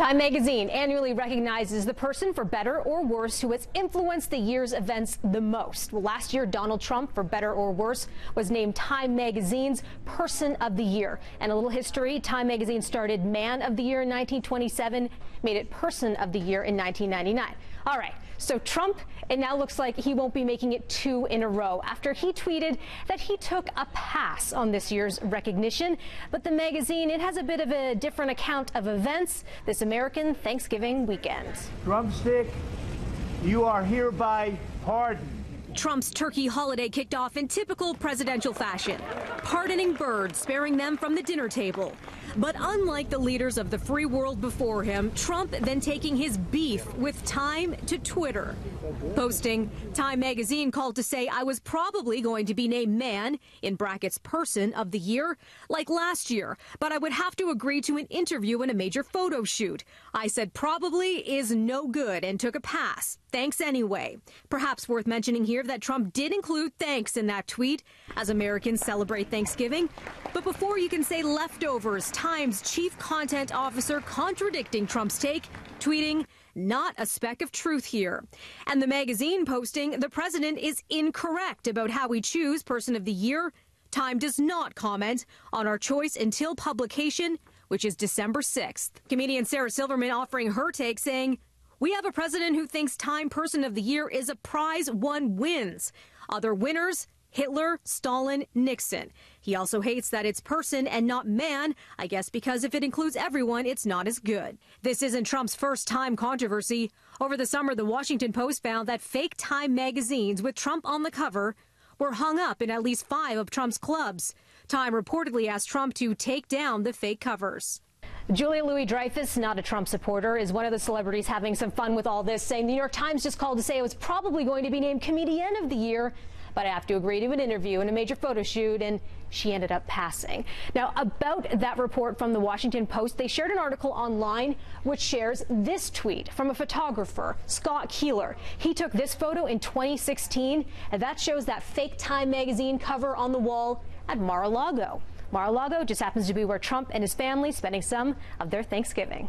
Time magazine annually recognizes the person, for better or worse, who has influenced the year's events the most. Well, last year, Donald Trump, for better or worse, was named Time magazine's Person of the Year. And a little history, Time magazine started Man of the Year in 1927, made it Person of the Year in 1999. All right, so Trump, it now looks like he won't be making it two in a row after he tweeted that he took a pass on this year's recognition. But the magazine, it has a bit of a different account of events this American Thanksgiving weekend. Drumstick, you are hereby pardoned. Trump's turkey holiday kicked off in typical presidential fashion, pardoning birds, sparing them from the dinner table. But unlike the leaders of the free world before him, Trump then taking his beef with Time to Twitter. Posting, Time magazine called to say I was probably going to be named Man, in brackets Person of the Year, like last year, but I would have to agree to an interview and a major photo shoot. I said probably is no good and took a pass. Thanks anyway. Perhaps worth mentioning here that Trump did include thanks in that tweet as Americans celebrate Thanksgiving. But before you can say leftovers, Time's chief content officer contradicting Trump's take, tweeting, not a speck of truth here. And the magazine posting, the president is incorrect about how we choose Person of the Year. Time does not comment on our choice until publication, which is December 6th. Comedian Sarah Silverman offering her take, saying, we have a president who thinks Time Person of the Year is a prize one wins. Other winners, Hitler, Stalin, Nixon. He also hates that it's person and not man, I guess because if it includes everyone, it's not as good. This isn't Trump's first Time controversy. Over the summer, the Washington Post found that fake Time magazines with Trump on the cover were hung up in at least 5 of Trump's clubs. Time reportedly asked Trump to take down the fake covers. Julia LouisDreyfus, not a Trump supporter, is one of the celebrities having some fun with all this, saying the New York Times just called to say it was probably going to be named Comedian of the Year, but I have to agree to an interview and a major photo shoot, and she ended up passing. Now, about that report from the Washington Post, they shared an article online which shares this tweet from a photographer, Scott Keeler. He took this photo in 2016, and that shows that fake Time magazine cover on the wall at Mar-a-Lago. Mar-a-Lago just happens to be where Trump and his family spending some of their Thanksgiving.